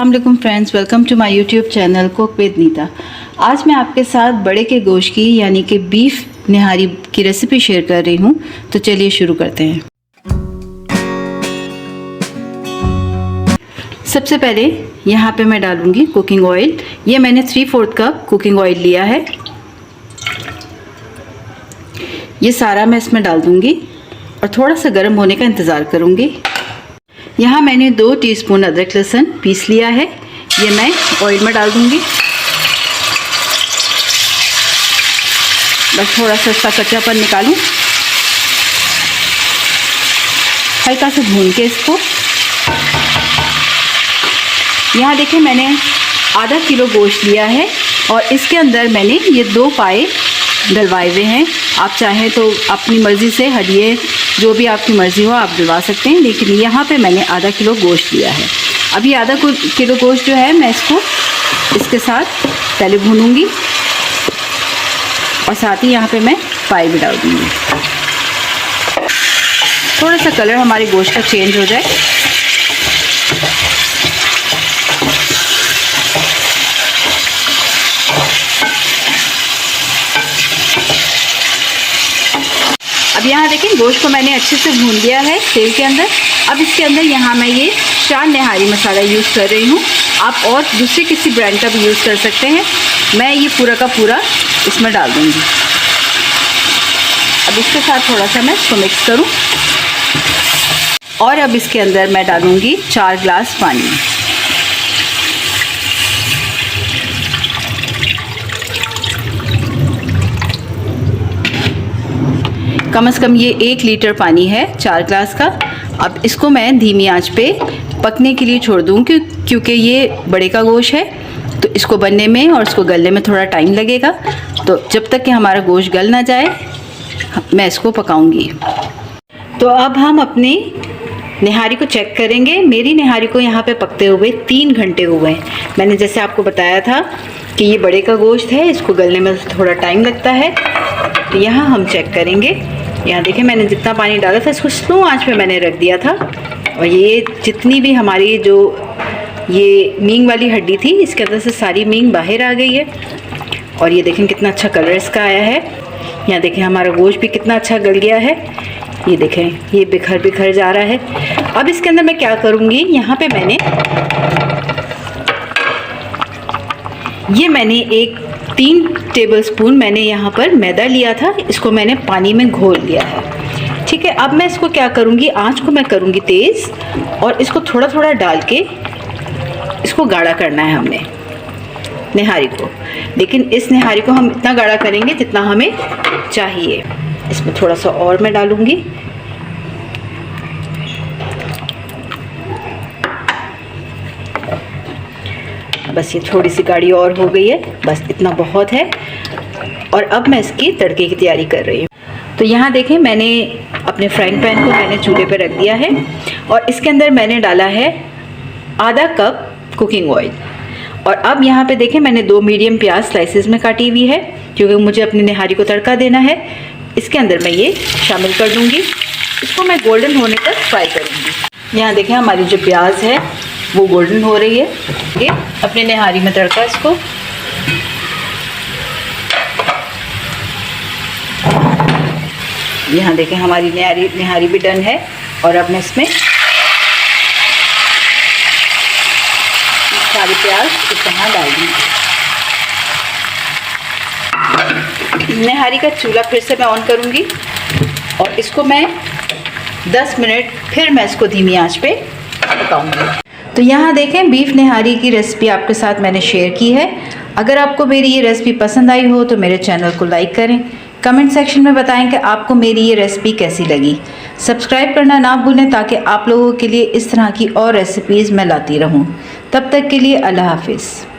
अस्सलाम friends, welcome to my YouTube channel cook with Neeta. आज मैं आपके साथ बड़े के गोश्त की यानी कि बीफ निहारी की रेसिपी शेयर कर रही हूँ। तो चलिए शुरू करते हैं। सबसे पहले यहाँ पे मैं डालूँगी कुकिंग ऑयल। ये मैंने 3/4 कप कुकिंग ऑयल लिया है। ये सारा मैं इसमें डाल दूँगी और थोड़ा सा गर्म होने का इंतज़ार करूँगी। यहाँ मैंने 2 टीस्पून अदरक लहसुन पीस लिया है। ये मैं ऑयल में डाल दूँगी। बस थोड़ा सा इसका कच्चापन निकालूँ, हल्का सा भून के इसको। यहाँ देखिए मैंने आधा किलो गोश्त लिया है और इसके अंदर मैंने ये 2 पाए डलवाए हुए हैं। आप चाहें तो अपनी मर्ज़ी से हड्डियाँ जो भी आपकी मर्ज़ी हो आप डलवा सकते हैं, लेकिन यहाँ पे मैंने आधा किलो गोश्त लिया है। अभी आधा किलो गोश्त जो है मैं इसको इसके साथ पहले भूनूंगी और साथ ही यहाँ पे मैं पाए भी डाल दूँगी। थोड़ा सा कलर हमारे गोश्त का चेंज हो जाए। अब यहाँ देखिए गोश्त को मैंने अच्छे से भून लिया है तेल के अंदर। अब इसके अंदर यहाँ मैं ये शान निहारी मसाला यूज़ कर रही हूँ। आप और दूसरे किसी ब्रांड का भी यूज़ कर सकते हैं। मैं ये पूरा का पूरा इसमें डाल दूँगी। अब इसके साथ थोड़ा सा मैं इसको मिक्स करूँ और अब इसके अंदर मैं डालूँगी 4 गिलास पानी। कम से कम ये 1 लीटर पानी है 4 गिलास का। अब इसको मैं धीमी आंच पे पकने के लिए छोड़ दूँ क्योंकि ये बड़े का गोश्त है तो इसको बनने में और इसको गलने में थोड़ा टाइम लगेगा। तो जब तक कि हमारा गोश्त गल ना जाए मैं इसको पकाऊंगी। तो अब हम अपनी निहारी को चेक करेंगे। मेरी निहारी को यहाँ पे पकते हुए 3 घंटे हुए हैं। मैंने जैसे आपको बताया था कि ये बड़े का गोश्त है, इसको गलने में थोड़ा टाइम लगता है। तो यहाँ हम चेक करेंगे। यहाँ देखिए मैंने जितना पानी डाला था इसको स्लो आंच पे मैंने रख दिया था और ये जितनी भी हमारी जो ये मींग वाली हड्डी थी इसके अंदर से सारी मींग बाहर आ गई है। और ये देखें कितना अच्छा कलर इसका आया है। यहाँ देखें हमारा गोश्त भी कितना अच्छा गल गया है। ये देखें ये बिखर जा रहा है। अब इसके अंदर मैं क्या करूँगी, यहाँ पे मैंने एक 3 टेबलस्पून मैंने यहाँ पर मैदा लिया था। इसको मैंने पानी में घोल लिया है। ठीक है, अब मैं इसको क्या करूँगी, आंच को मैं करूँगी तेज़ और इसको थोड़ा थोड़ा डाल के इसको गाढ़ा करना है हमने निहारी को। लेकिन इस निहारी को हम इतना गाढ़ा करेंगे जितना हमें चाहिए। इसमें थोड़ा सा और मैं डालूँगी। बस ये थोड़ी सी गाढ़ी और हो गई है, बस इतना बहुत है। और अब मैं इसकी तड़के की तैयारी कर रही हूँ। तो यहाँ देखें मैंने अपने फ्राइंग पैन को मैंने चूल्हे पे रख दिया है और इसके अंदर मैंने डाला है आधा कप कुकिंग ऑयल। और अब यहाँ पे देखें मैंने 2 मीडियम प्याज स्लाइसेस में काटी हुई है क्योंकि मुझे अपनी निहारी को तड़का देना है। इसके अंदर मैं ये शामिल कर दूँगी। इसको मैं गोल्डन होने तक फ्राई करूँगी। यहाँ देखें हमारी जो प्याज है वो गोल्डन हो रही है। ये अपने निहारी में तड़का इसको। यहाँ देखें हमारी निहारी भी डन है। और अब मैं इसमें सारी प्याज इस तरह डाल दूँगी। निहारी का चूल्हा फिर से मैं ऑन करूँगी और इसको मैं 10 मिनट फिर मैं इसको धीमी आंच पे पकाऊँगी। तो यहाँ देखें बीफ निहारी की रेसिपी आपके साथ मैंने शेयर की है। अगर आपको मेरी ये रेसिपी पसंद आई हो तो मेरे चैनल को लाइक करें। कमेंट सेक्शन में बताएं कि आपको मेरी ये रेसिपी कैसी लगी। सब्सक्राइब करना ना भूलें ताकि आप लोगों के लिए इस तरह की और रेसिपीज़ मैं लाती रहूं। तब तक के लिए अल्लाह हाफिज़।